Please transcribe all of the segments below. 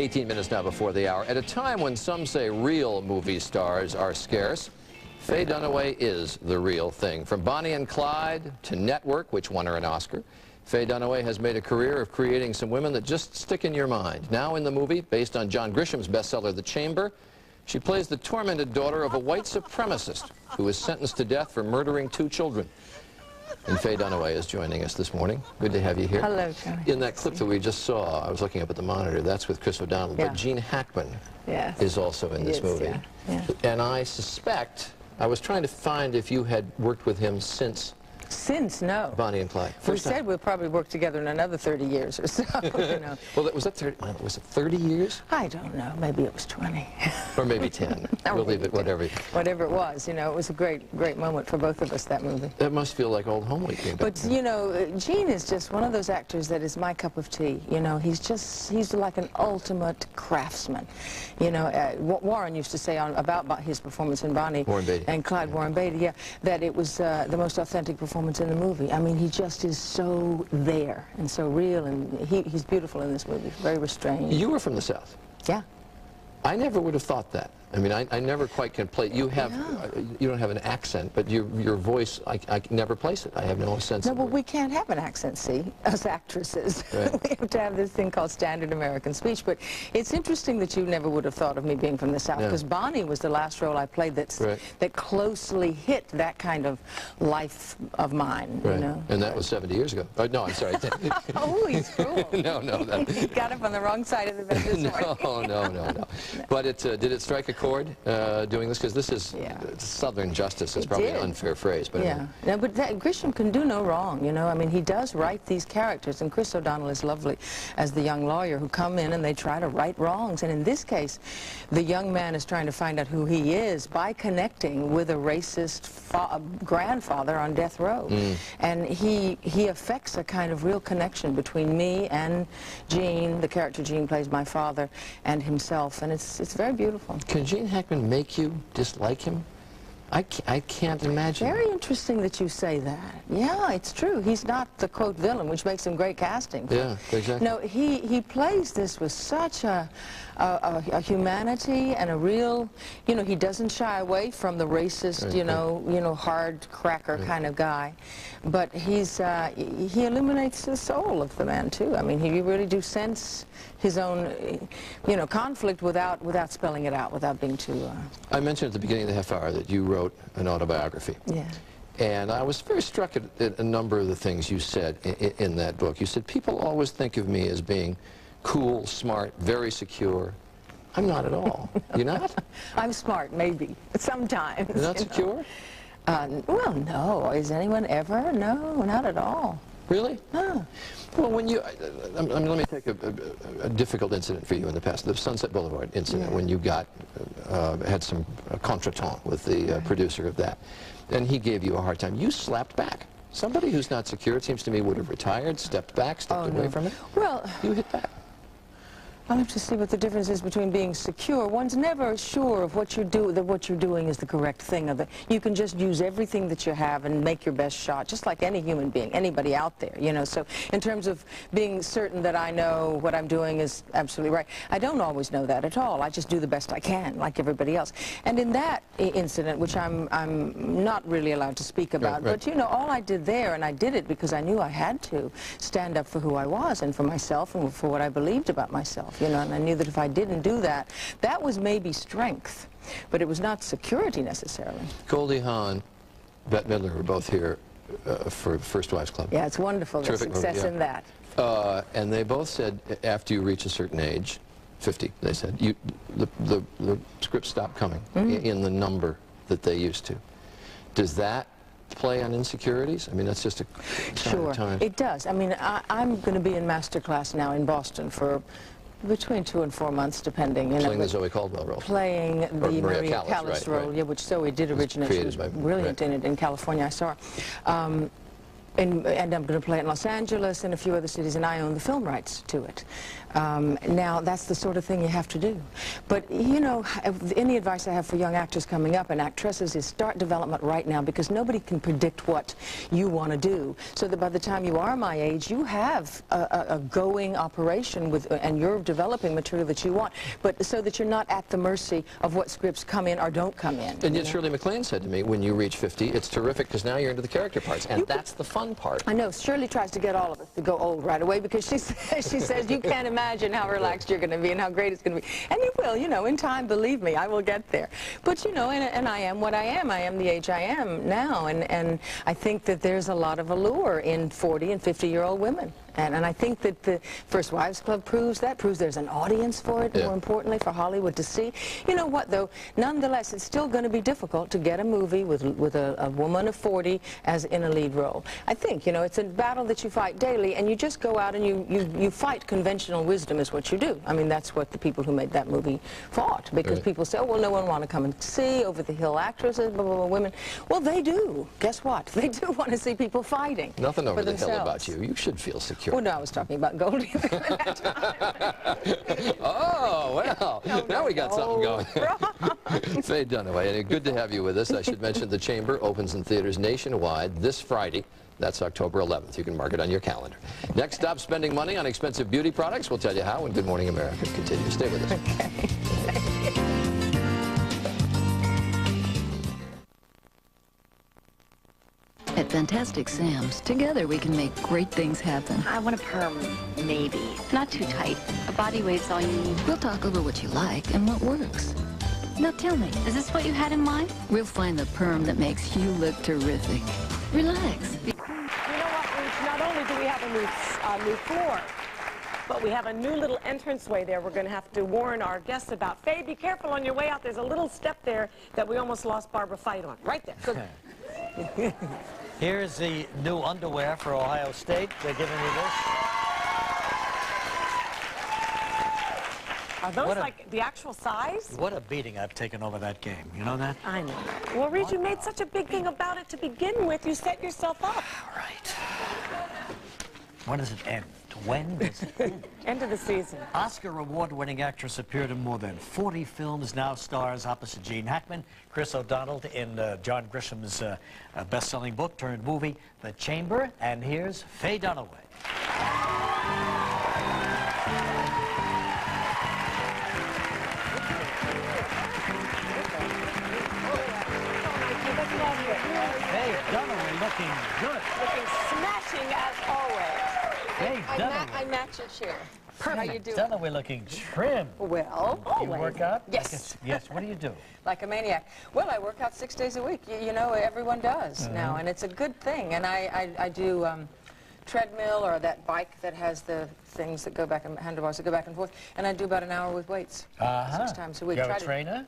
18 minutes now before the hour. At a time when some say real movie stars are scarce, Faye Dunaway is the real thing. From Bonnie and Clyde to Network, which won her an Oscar, Faye Dunaway has made a career of creating some women that just stick in your mind. Now in the movie, based on John Grisham's bestseller, The Chamber, she plays the tormented daughter of a white supremacist who is sentenced to death for murdering 2 children. And Faye Dunaway is joining us this morning. Good to have you here. Hello, Johnny. In that clip that we just saw, I was looking up at the monitor, that's with Chris O'Donnell, yeah. but Gene Hackman yes. is also in this movie. Yeah. Yeah. And I suspect, I was trying to find if you had worked with him since no. Bonnie and Clyde. We said we'll probably work together in another 30 years or so, you know. Well, was it 30 years? I don't know. Maybe it was 20. Or maybe 10. We'll leave it, whatever. Whatever it was, you know, it was a great moment for both of us, that movie. That must feel like old home week. But, you know, Gene is just one of those actors that is my cup of tea. You know, he's like an ultimate craftsman. You know, Warren used to say about his performance in Bonnie and Clyde, Warren Beatty, yeah, that it was the most authentic performance in the movie. I mean, he just is so there and so real, and he's beautiful in this movie, very restrained. You were from the South. Yeah. I never would have thought that. I mean, I never quite can play. You have, you don't have an accent, but your voice, I can never place it. I have no sense. No, of well, it. we can't have an accent, see, as actresses. Right. We have to have this thing called standard American speech. But it's interesting that you never would have thought of me being from the South, because Bonnie was the last role I played that closely hit that kind of life of mine. Right. You know? And that was 70 years ago. Oh, no, I'm sorry. Oh, he's cruel. No. He got up on the wrong side of the bed this morning. No. But did it strike a chord doing this? Because this is Southern justice is probably an unfair phrase. But yeah. No, but Grisham can do no wrong, you know. I mean, he does write these characters, and Chris O'Donnell is lovely as the young lawyer who come in and they try to right wrongs. And in this case, the young man is trying to find out who he is by connecting with a racist grandfather on death row. And he affects a kind of real connection between me and Gene, the character Gene plays my father, and himself. And it's very beautiful. Can Gene Hackman make you dislike him? I can't imagine. Very interesting that you say that. Yeah, it's true. He's not the, quote, villain, which makes him great casting. Yeah, exactly. No, he plays this with such a humanity and a real, you know, he doesn't shy away from the racist, you know, hard cracker kind of guy. But he illuminates the soul of the man, too. I mean, you really do sense his own, you know, conflict without spelling it out, without being too... I mentioned at the beginning of the half hour that you wrote an autobiography. Yeah. And I was very struck at a number of the things you said in that book. You said, people always think of me as being cool, smart, very secure. I'm not at all. You're not? I'm smart, maybe. Sometimes. You're not secure? Well, no. Is anyone ever? No, not at all. Really? No. Well, when you, let me take a difficult incident for you in the past, the Sunset Boulevard incident, when you had some contretemps with the producer of that, and he gave you a hard time. You slapped back. Somebody who's not secure, it seems to me, would have retired, stepped back, stepped away from it. Well, you hit back. I'll have to see what the difference is between being secure. One's never sure of what you do, that what you're doing is the correct thing. You can just use everything that you have and make your best shot, just like any human being, anybody out there, you know. So in terms of being certain that I know what I'm doing is absolutely right, I don't always know that at all. I just do the best I can, like everybody else. And in that incident, which I'm not really allowed to speak about, but you know, all I did there, and I did it because I knew I had to stand up for who I was and for myself and for what I believed about myself. You know, and I knew that if I didn't do that, that was maybe strength, but it was not security necessarily. Goldie Hawn, Bette Midler were both here for First Wives Club. Yeah, it's wonderful, the success in that. And they both said after you reach a certain age, 50, they said, the scripts stop coming in the number that they used to. Does that play on insecurities? I mean, that's just a time. It does. I mean, I'm going to be in master class now in Boston for between 2 and 4 months, depending. You know, playing the Zoe Caldwell role. Playing the Maria Callas role, yeah, which Zoe did originate. She was brilliant in it in California. I saw her. and I'm going to play it in Los Angeles and a few other cities, and I own the film rights to it. Now, that's the sort of thing you have to do. But, you know, any advice I have for young actors coming up and actresses is start development right now, because nobody can predict what you want to do. So that by the time you are my age, you have a going operation with, and you're developing material that you want, but so that you're not at the mercy of what scripts come in or don't come in. And yet Shirley MacLaine said to me, when you reach 50, it's terrific because now you're into the character parts, and that's the fun part. I know. Shirley tries to get all of us to go old right away, because she says you can't imagine how relaxed you're going to be and how great it's going to be. And you will, you know, in time, believe me, I will get there. But, you know, and I am what I am. I am the age I am now, and I think that there's a lot of allure in 40 and 50-year-old women. And I think that the First Wives Club proves that, proves there's an audience for it, more importantly, for Hollywood to see. You know what, though? Nonetheless, it's still going to be difficult to get a movie with a woman of 40 as in a lead role. I think, you know, it's a battle that you fight daily, and you just go out and you fight conventional wisdom is what you do. I mean, that's what the people who made that movie fought, because people say, oh, well, no one want to come and see over-the-hill actresses, blah, blah, blah, women. Well, they do. Guess what? They do want to see people fighting. Nothing over the hill about you. You should feel secure. Well, no, I was talking about Goldie. Oh, well, now we got something going. Faye Dunaway, and good to have you with us. I should mention the Chamber opens in theaters nationwide this Friday. That's October 11th. You can mark it on your calendar. Next stop, spending money on expensive beauty products. We'll tell you how when Good Morning America continues. Stay with us. Okay. At Fantastic Sam's, together we can make great things happen. I want a perm, maybe. Not too tight. A body wave's all you need. We'll talk over what you like and what works. Now tell me, Is this what you had in mind? we'll find the perm that makes you look terrific. Relax. You know what, Ruth? Not only do we have a new floor, but we have a new little entranceway there we're going to have to warn our guests about. Faye, be careful on your way out. There's a little step there that we almost lost Barbara Fight on. Right there. Good. Here's the new underwear for Ohio State. They're giving me this. Are those like the actual size? What a beating I've taken over that game. You know that? I know. Well, Reed, you made such a big thing about it to begin with. You set yourself up. All right. When does it end? When does it end? End of the season. Oscar award-winning actress appeared in more than 40 films, now stars opposite Gene Hackman, Chris O'Donnell in John Grisham's best-selling book turned movie, The Chamber. And here's Faye Dunaway. Faye Dunaway looking good. Looking smashing as always. Faye Dunaway. I match your chair. How you doing? Dunaway looking trim. Well, You work out? Yes. Yes. What do you do? Like a maniac. Well, I work out 6 days a week. You know, everyone does now, and it's a good thing. And I do treadmill, or that bike that has the things that go back and handlebars that go back and forth. And I do about an hour with weights 6 times a week. You're a trainer?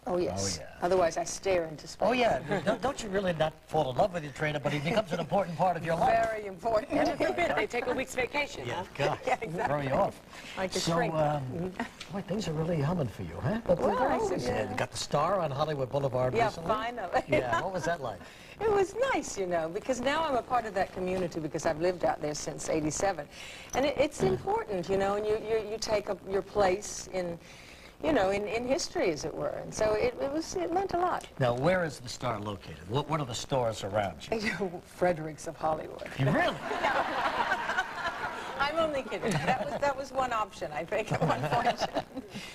Oh, yes. Oh, yeah. Otherwise, I stare into space. Oh, yeah. Don't you really not fall in love with your trainer, but he becomes an important part of your life. Very important. Heaven forbid they take a week's vacation. Yeah, Huh? God. Yeah, exactly. Throw you off. Like a So, shrink. boy, things are really humming for you, huh? But Well, they're I always, see, yeah. you got the star on Hollywood Boulevard Yeah, recently. finally. Yeah, what was that like? It was nice, you know, because now I'm a part of that community because I've lived out there since '87. And it's important, you know, and you take up your place in, you know, in history, as it were. And so it meant a lot. Now, where is the star located? What are the stores around you? Fredericks of Hollywood. You really? I'm only kidding. That was one option, I think, at one point.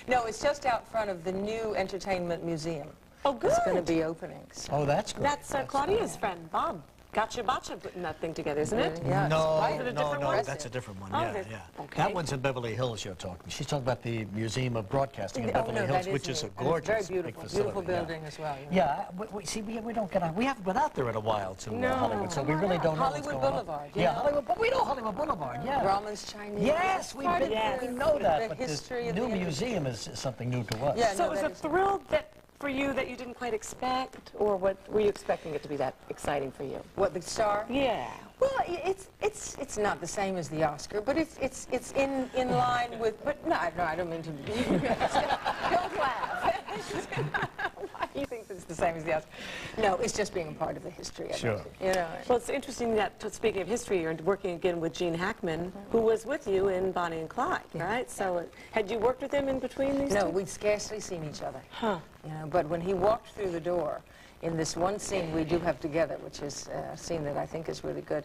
No, it's just out front of the new Entertainment Museum. Oh, good. It's going to be opening. So. Oh, that's great. That's Claudia's friend, Bob. Gotcha Botcha putting that thing together, isn't it? Yeah. No, Is it a no, different no, one? that's a different one. Oh, Yeah, it is. yeah. Okay. That one's in Beverly Hills you're talking. She's talking about the Museum of Broadcasting in Oh, Beverly no, Hills, that which is a neat. And gorgeous, it's very big beautiful, facility. beautiful building as well. You know. Yeah, see, we don't get out. We haven't been out there in a while to Hollywood, so we really don't know what's Hollywood going Boulevard, on. you Yeah, know. Hollywood, but we know Hollywood Boulevard, yeah. Grauman's Chinese. Yes, we've been, Yes. we know that, The but this history of new the museum is something new to us. Yeah, So no, it was that a is- thrill that for you that you didn't quite expect, or what were you expecting it to be that exciting for you? What, the star? Yeah. Well, it's not the same as the Oscar, but it's in line with. But no, I don't mean to. Don't laugh. Why do you think this it's the same as the Oscar. No, it's just being a part of the history of Sure. it. You know. Well, it's interesting that, speaking of history, you're working again with Gene Hackman, who was with you in Bonnie and Clyde, right? So, had you worked with him in between these No, two? we'd scarcely seen each other. Huh. You know, but when he walked through the door, in this one scene we do have together, which is a scene that I think is really good,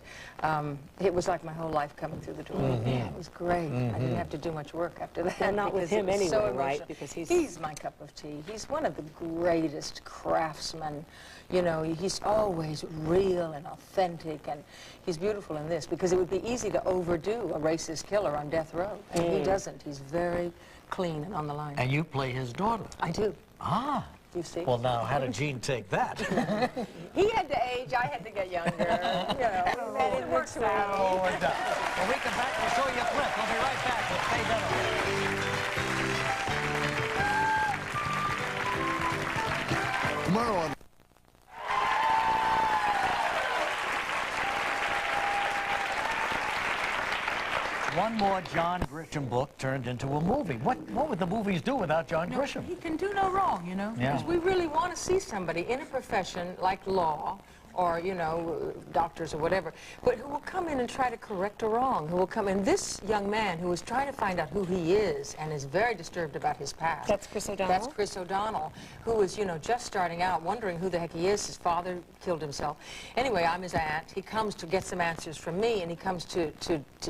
it was like my whole life coming through the door. Yeah, it was great. I didn't have to do much work after that. And not with because it him was so anyway, right? emotional. Because he's my cup of tea. He's one of the greatest craftsmen. You know, he's always real and authentic, and he's beautiful in this, because it would be easy to overdo a racist killer on death row. And he doesn't. He's very clean and on the line. And you play his daughter. I do. Ah. You see? Well, now, how did Gene take that? He had to age, I had to get younger. You know, and it works out. Oh, it does. When we come back, we'll show you a clip. We'll be right back with Faye Dunaway. Tomorrow on One more John Grisham book turned into a movie. What would the movies do without John Grisham? He can do no wrong, you know, Yeah. because we really want to see somebody in a profession like law or, you know, doctors or whatever, but who will come in and try to correct a wrong, who will come in. This young man who is trying to find out who he is and is very disturbed about his past. That's Chris O'Donnell? That's Chris O'Donnell, who is, you know, just starting out, wondering who the heck he is. His father killed himself. Anyway, I'm his aunt. He comes to get some answers from me, and he comes to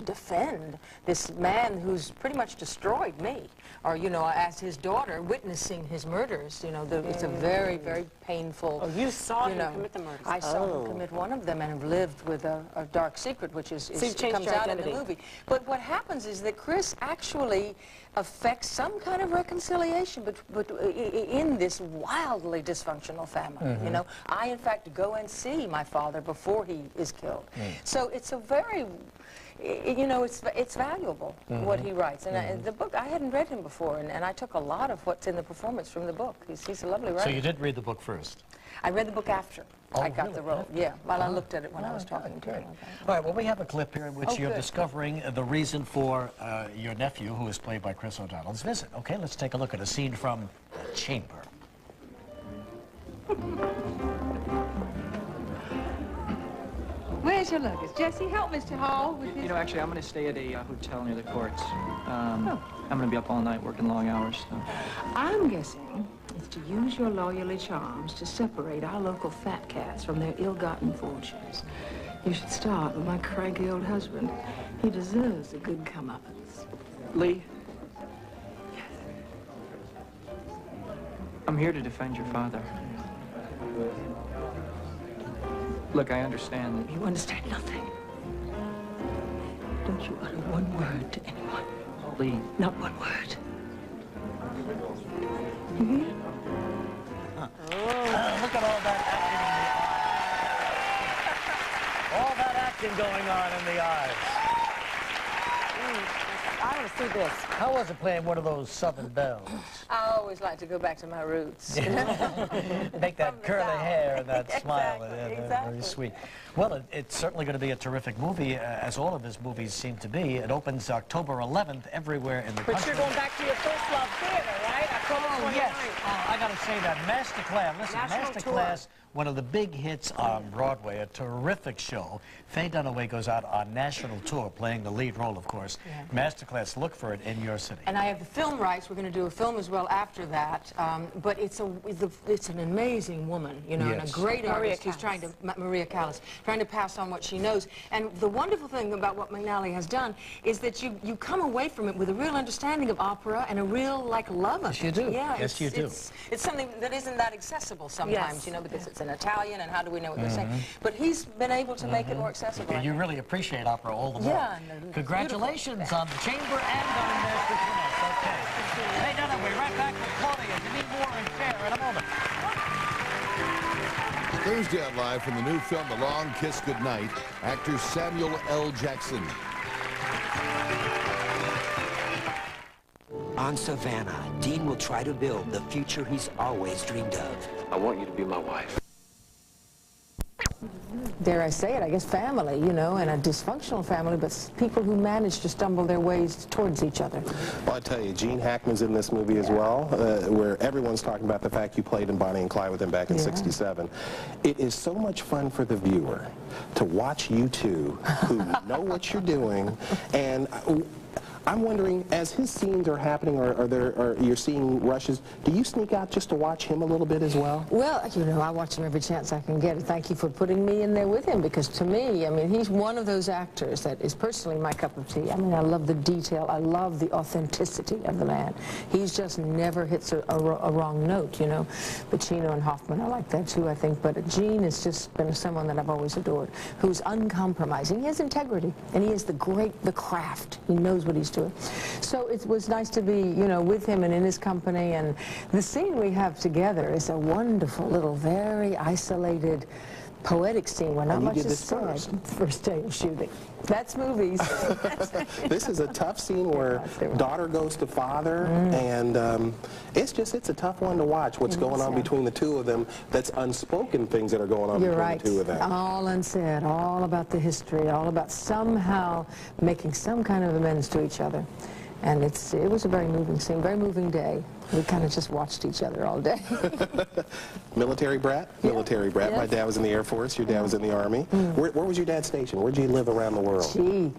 defend this man who's pretty much destroyed me, or, you know, as his daughter, witnessing his murders. You know, it's a very, very painful... Oh, you saw him know, commit the murders. I saw him commit one of them and have lived with a dark secret, which is So you've changed comes your out identity. in the movie. But what happens is that Chris actually affects some kind of reconciliation in this wildly dysfunctional family. You know, I in fact go and see my father before he is killed. So it's a very, you know, it's valuable what he writes. And the book, I hadn't read him before, and I took a lot of what's in the performance from the book. He's a lovely writer. So you did read the book first? I read the book after Oh, I got really? the role. Yeah, while I looked at it when I was talking to him. All right, well, we have a clip here in which Oh, you're good. discovering the reason for your nephew, who is played by Chris O'Donnell's visit. Okay, let's take a look at a scene from The Chamber. Where's your luggage? Jesse, help Mr. Hall with You his... know, actually, I'm going to stay at a hotel near the courts. I'm going to be up all night working long hours. So. I'm guessing it's to use your lawyerly charms to separate our local fat cats from their ill-gotten fortunes. You should start with my cranky old husband. He deserves a good comeuppance. Lee? I'm here to defend your father. Look, I understand that... You understand nothing. Don't you utter one word to anyone. Lee, Not one word. You hear? Look at all that acting in the eyes. All that acting going on in the eyes. I want to see this. How was it playing one of those Southern belles? I always like to go back to my roots. Make that curly hair and that smile. Exactly, Very exactly. sweet. Well, it's certainly going to be a terrific movie, as all of his movies seem to be. It opens October 11th everywhere in the But country. you're going back to your first love theater, right? October 29th. Yes. I got to say that Masterclass. Listen, National Masterclass, one of the big hits on Broadway, a terrific show. Faye Dunaway goes out on national tour, playing the lead role, of course. Masterclass, look for it in your city. And I have the film rights. We're going to do a film as well after that. But it's an amazing woman, you know, and a Yes. great Maria artist who's Callas. trying to, Maria Callas, trying to pass on what she knows. And the wonderful thing about what McNally has done is that you come away from it with a real understanding of opera and a real, like, love of Yes, you it. do. Yeah, Yes, you do. It's something that isn't that accessible sometimes, Yes. you know, because it's in Italian and how do we know what they're saying. But he's been able to make it more accessible. I You think. really appreciate opera all the more. Yeah, and it's Congratulations on The Chamber and on Masterclass. Okay. Hey, Dunaway, right back with Claudia. You need more and fair in a moment. Thursday at Live from the new film The Long Kiss Goodnight, actor Samuel L. Jackson. On Savannah, Dean will try to build the future he's always dreamed of. I want you to be my wife. dare I say it, I guess family, you know, and a dysfunctional family, but people who manage to stumble their ways towards each other. Well, I tell you, Gene Hackman's in this movie as well, where everyone's talking about the fact you played in Bonnie and Clyde with him back in '67. It is so much fun for the viewer to watch you two who know what you're doing, and I'm wondering, as his scenes are happening, or you're seeing rushes, do you sneak out just to watch him a little bit as well? Well, you know, I watch him every chance I can get. Thank you for putting me in there with him, because to me, I mean, he's one of those actors that is personally my cup of tea. I mean, I love the detail. I love the authenticity of the man. He's just never hits a wrong note, you know. Pacino and Hoffman are like that too, I think. But Gene has just been someone that I've always adored, who's uncompromising. He has integrity, and he is the craft. He knows what he's doing. So it was nice to be, you know, with him and in his company, and the scene we have together is a wonderful little, very isolated, poetic scene where not much is said. First day of shooting. That's movies. This is a tough scene where daughter goes to father, and it's a tough one to watch, what's going on between the two of them. That's unspoken things that are going on between the two of them. All unsaid, all about the history, all about somehow making some kind of amends to each other. And it was a very moving scene, very moving day. We kind of just watched each other all day. Military brat? Yeah. Military brat. My dad was in the Air Force. Your dad was in the Army. Where was your dad stationed? Where'd you live around the world? Gee,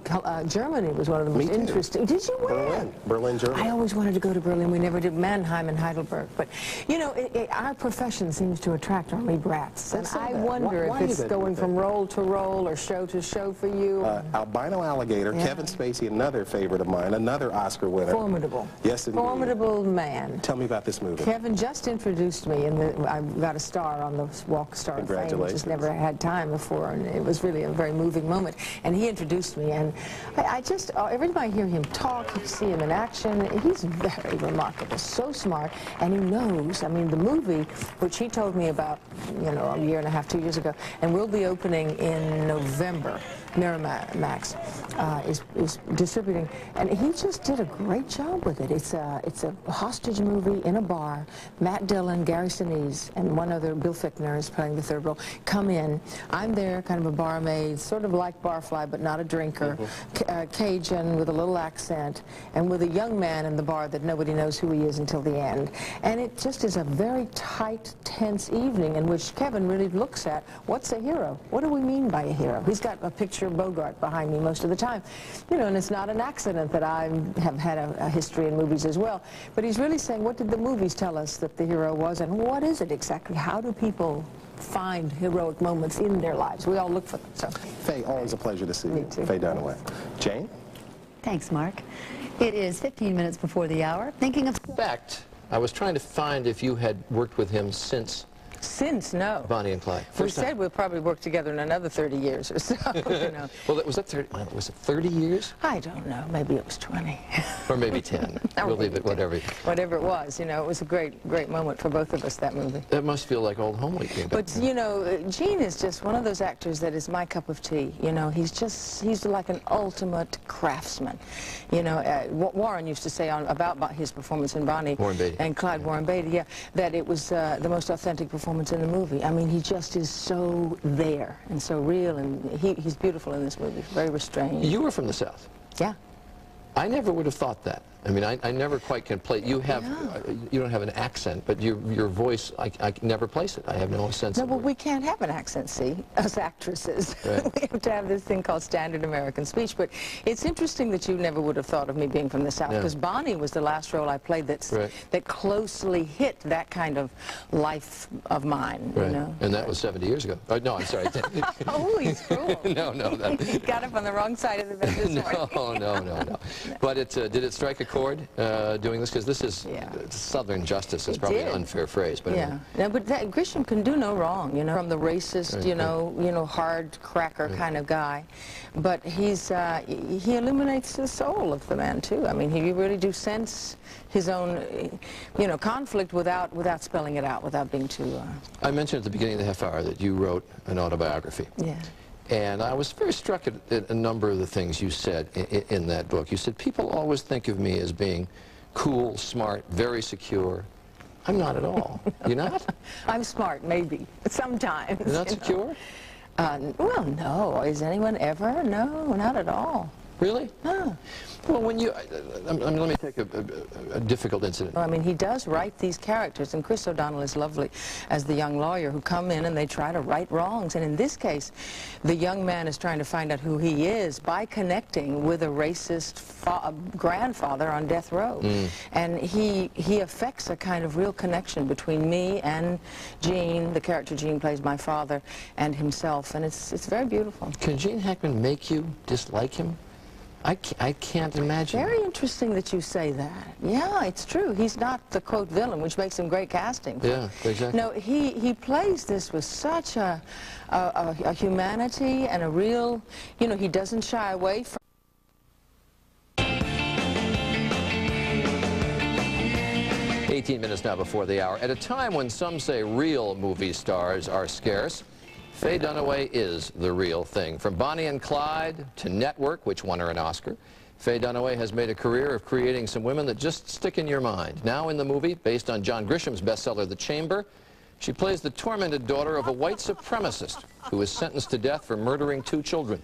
Germany was one of the most interesting. Did you win? Berlin, Germany. I always wanted to go to Berlin. We never did. Mannheim and Heidelberg. But, you know, our profession seems to attract Army brats. And I wonder if it's going from role to role or show to show for you. Albino Alligator, Kevin Spacey, another favorite of mine, another Oscar winner. Formidable. Yes, indeed. Formidable man. Tell me about this movie. Kevin just introduced me, and I got a star on the Walk Star of Fame. Just never had time before, and it was really a very moving moment. And he introduced me, and I just, every time I hear him talk, you see him in action, he's very remarkable, so smart, and he knows. I mean, the movie, which he told me about, you know, a year and a half, 2 years ago, and will be opening in November. Miramax is distributing, and he just did a great job with it. It's a hostage movie in a bar. Matt Dillon, Gary Sinise, and one other, Bill Fichtner, is playing the third role. Come in. I'm there, kind of a barmaid, sort of like Barfly, but not a drinker. Cajun with a little accent, and with a young man in the bar that nobody knows who he is until the end. And it just is a very tight, tense evening in which Kevin really looks at what's a hero. What do we mean by a hero? He's got a picture of Bogart behind me most of the time. You know, and it's not an accident that I have had a history in movies as well. But he's really saying, what did the movies tell us that the hero was, and what is it exactly? How do people find heroic moments in their lives? We all look for them. So, Faye, always a pleasure to see you. Me too. Faye Dunaway. Jane? Thanks, Mark. It is 15 minutes before the hour. Thinking of... In fact, I was trying to find if you had worked with him since no. Bonnie and Clyde. We said we'll probably work together in another 30 years or so, you know. Well, was it 30 years? I don't know. Maybe it was 20. Or maybe 10. We'll leave it, whatever. Whatever it was, you know, it was a great moment for both of us, that movie. That must feel like old home week. But, you know, Gene is just one of those actors that is my cup of tea. You know, he's like an ultimate craftsman. You know, Warren used to say about his performance in Bonnie and Clyde, Warren Beatty, yeah, that it was the most authentic performance in the movie. I mean, he just is so there and so real, and he's beautiful in this movie, very restrained. You were from the South. Yeah. I never would have thought that. I mean, I never quite can play. You have, you don't have an accent, but your voice, I can never place it. I have no sense of it. No, well, we can't have an accent, see, as actresses. Right. We have to have this thing called standard American speech. But it's interesting that you never would have thought of me being from the South, because Bonnie was the last role I played that closely hit that kind of life of mine. Right. You know? And that was 70 years ago. Oh, no, I'm sorry. Oh, he's cruel. No. He got up on the wrong side of the bed this morning. No. But did it strike a chord doing this? Because this is Southern justice is probably an unfair phrase, but but Grisham can do no wrong, you know, from the racist, you know, hard cracker kind of guy, but he illuminates the soul of the man too. I mean, he really do sense his own, you know, conflict without spelling it out, without being too. I mentioned at the beginning of the half hour that you wrote an autobiography. Yeah. And I was very struck at a number of the things you said in that book. You said, people always think of me as being cool, smart, very secure. I'm not at all. You're not? I'm smart, maybe, sometimes. You're not secure? Well, no. Is anyone ever? No, not at all. Really? No. Well, when you... let me take a difficult incident. Well, I mean, he does write these characters, and Chris O'Donnell is lovely as the young lawyer who come in and they try to right wrongs. And in this case, the young man is trying to find out who he is by connecting with a racist grandfather on death row. And he affects a kind of real connection between me and Gene, the character Gene plays my father, and himself. And it's very beautiful. Can Gene Hackman make you dislike him? I can't imagine. Very interesting that you say that. Yeah, it's true. He's not the, quote, villain, which makes him great casting. Yeah, exactly. No, he plays this with such a humanity and a real, you know, he doesn't shy away from... 18 minutes now before the hour. At a time when some say real movie stars are scarce, Faye Dunaway is the real thing. From Bonnie and Clyde to Network, which won her an Oscar, Faye Dunaway has made a career of creating some women that just stick in your mind. Now in the movie, based on John Grisham's bestseller, The Chamber, she plays the tormented daughter of a white supremacist who was sentenced to death for murdering 2 children.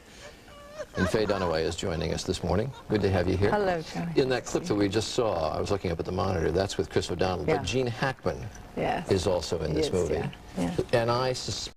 And Faye Dunaway is joining us this morning. Good to have you here. Hello, Charlie. In that clip that we just saw, I was looking up at the monitor, that's with Chris O'Donnell, Yeah. but Gene Hackman Yes. is also in this movie. Yeah. And I suspect